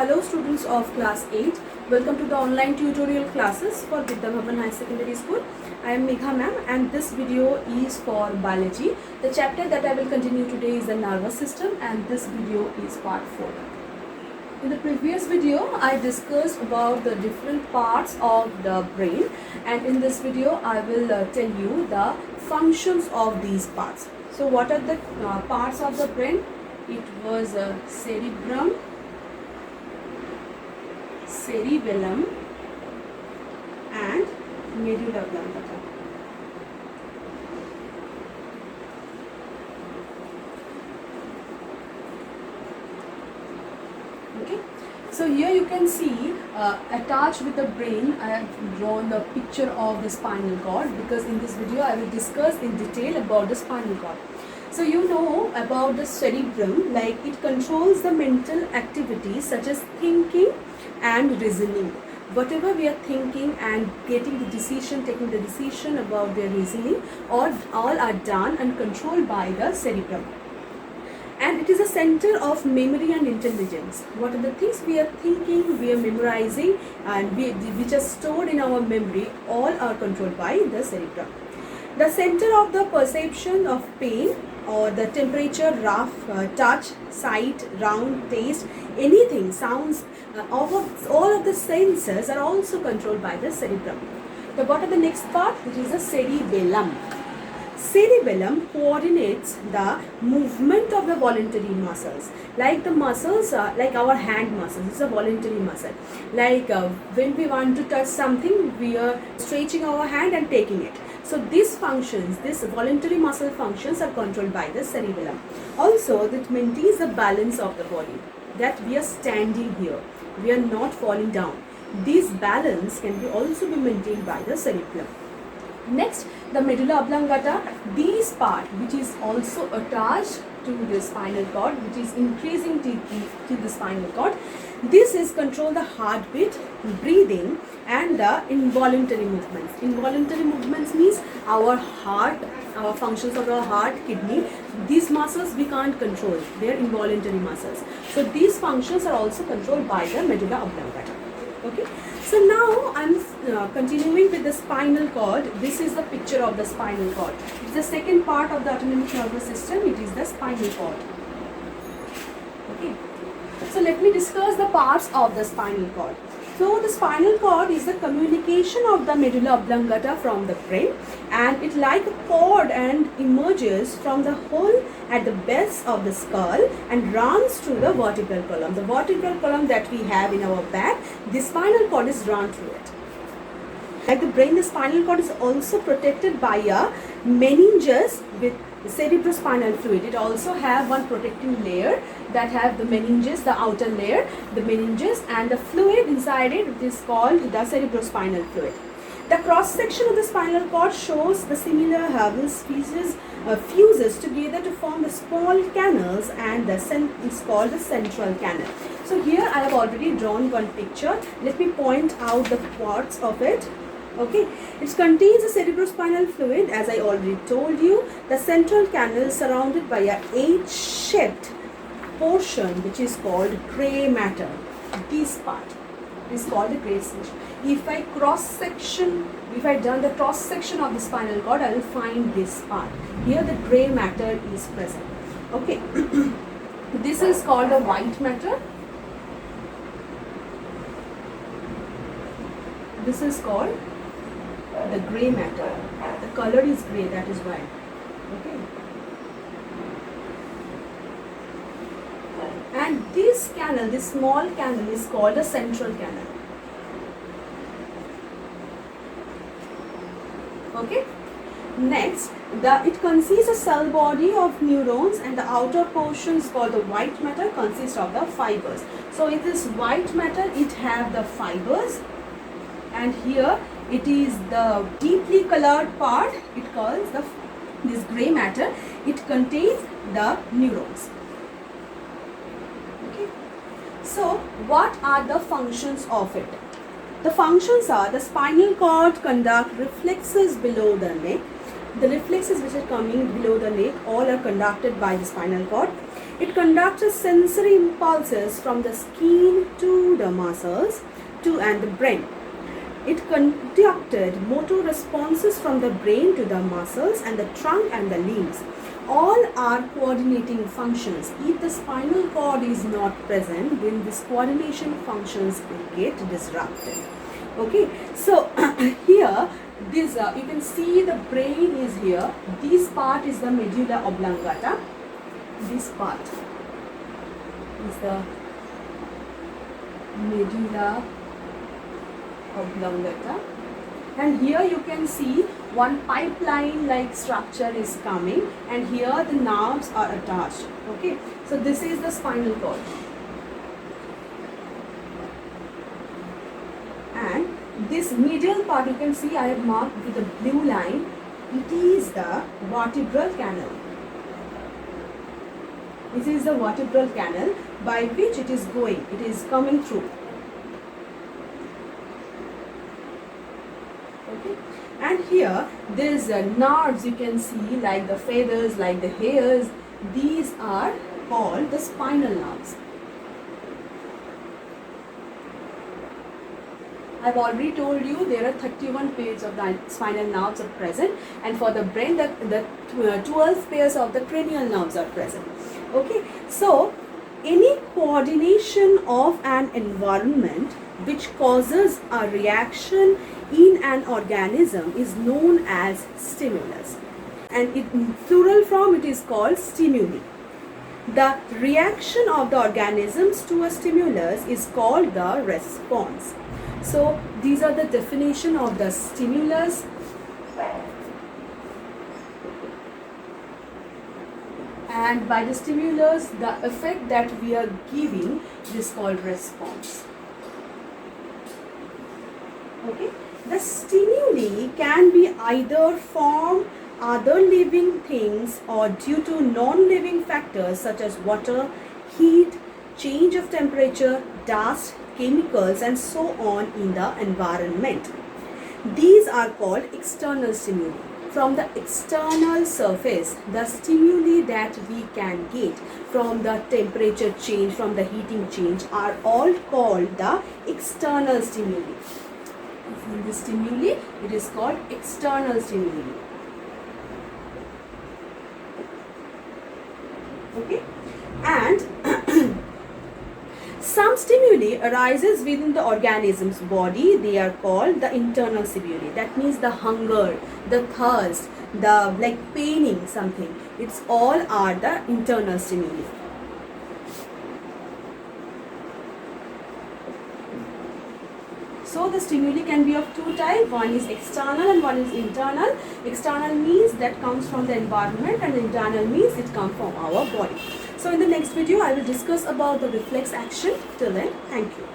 Hello students of class 8. Welcome to the online tutorial classes for Vidya Bhavan High Secondary School. I am Megha ma'am and this video is for biology. The chapter that I will continue today is the nervous system and this video is part 4. In the previous video I discussed about the different parts of the brain, and in this video I will tell you the functions of these parts. So what are the parts of the brain? It was cerebrum, cerebellum and medulla oblongata. Okay, so here you can see attached with the brain I have drawn the picture of the spinal cord, because in this video I will discuss in detail about the spinal cord. So you know about the cerebrum, like it controls the mental activities such as thinking and reasoning. Whatever we are thinking and getting the decision, taking the decision about their reasoning, all are done and controlled by the cerebrum. And it is a center of memory and intelligence. What are the things we are thinking, we are memorizing, and which are stored in our memory, all are controlled by the cerebrum. The center of the perception of pain or the temperature, rough, touch, sight, round, taste, anything, sounds, all of the senses are also controlled by the cerebrum. So what are the next part? It is the cerebellum. Cerebellum coordinates the movement of the voluntary muscles, like the muscles, like our hand muscles. It's a voluntary muscle. Like when we want to touch something, we are stretching our hand and taking it. So these functions, these voluntary muscle functions are controlled by the cerebellum. Also, that maintains the balance of the body, that we are standing here, we are not falling down. This balance can also be maintained by the cerebellum. Next, the medulla oblongata, this part which is also attached to the spinal cord, which is increasing to the spinal cord. This is control the heartbeat, breathing and the involuntary movements. Involuntary movements means our heart, our functions of our heart, kidney, these muscles we can't control, they are involuntary muscles. So these functions are also controlled by the medulla oblongata. Okay, so now I'm continuing with the spinal cord. This is the picture of the spinal cord. It's the second part of the autonomic nervous system. It is the spinal cord. Okay, so let me discuss the parts of the spinal cord. So the spinal cord is the communication of the medulla oblongata from the brain, and it like a cord and emerges from the hole at the base of the skull and runs through the vertebral column. The vertebral column that we have in our back, the spinal cord is run through it. Like the brain, the spinal cord is also protected by a meninges with cerebrospinal fluid. It also have one protecting layer that have the meninges, the outer layer, the meninges, and the fluid inside it, which is called the cerebrospinal fluid. The cross section of the spinal cord shows the similar hubbles fuses together to form the small canals, and it's called the central canal. So here I have already drawn one picture. Let me point out the parts of it. Okay, it contains a cerebrospinal fluid, as I already told you. The central canal is surrounded by a H-shaped portion which is called gray matter. This part is called the gray section. If I done the cross section of the spinal cord, I will find this part. Here the gray matter is present. Okay, this is called the white matter. This is called the gray matter. The color is gray, that is why. Okay. And this canal, this small canal, is called a central canal. Okay. Next, it consists of cell body of neurons, and the outer portions called the white matter consists of the fibers. So in this white matter, it have the fibers, and here it is the deeply colored part. It calls this gray matter. It contains the neurons. Okay. So what are the functions of it? The functions are: the spinal cord conduct reflexes below the neck. The reflexes which are coming below the neck all are conducted by the spinal cord. It conducts sensory impulses from the skin to the muscles and the brain. It conducted motor responses from the brain to the muscles and the trunk and the limbs. All are coordinating functions. If the spinal cord is not present, then these coordination functions will get disrupted. Okay, so here this you can see the brain is here. This part is the medulla oblongata. This part is the medulla oblongata, and here you can see one pipeline like structure is coming, and here the nerves are attached. Okay, so this is the spinal cord, and this medial part you can see I have marked with a blue line. It is the vertebral canal. This is the vertebral canal by which it is going. It is coming through. Okay, and here there's nerves you can see like the feathers, like the hairs. These are called the spinal nerves. I've already told you there are 31 pairs of the spinal nerves are present, and for the brain the 12 pairs of the cranial nerves are present. Okay, so any coordination of an environment which causes a reaction in an organism is known as stimulus, and in plural form it is called stimuli. The reaction of the organisms to a stimulus is called the response. So these are the definition of the stimulus. And by the stimulus, the effect that we are giving is called response. Okay, the stimuli can be either from other living things or due to non-living factors such as water, heat, change of temperature, dust, chemicals, and so on in the environment. These are called external stimuli. From the external surface, the stimuli that we can get from the temperature change, from the heating change, are all called the external stimuli. From the stimuli, it is called external stimuli. Okay, and some stimuli arises within the organism's body. They are called the internal stimuli. That means the hunger, the thirst, the like paining something. It's all are the internal stimuli. So the stimuli can be of two types. One is external and one is internal. External means that comes from the environment, and internal means it comes from our body. So in the next video, I will discuss about the reflex action. Till then, thank you.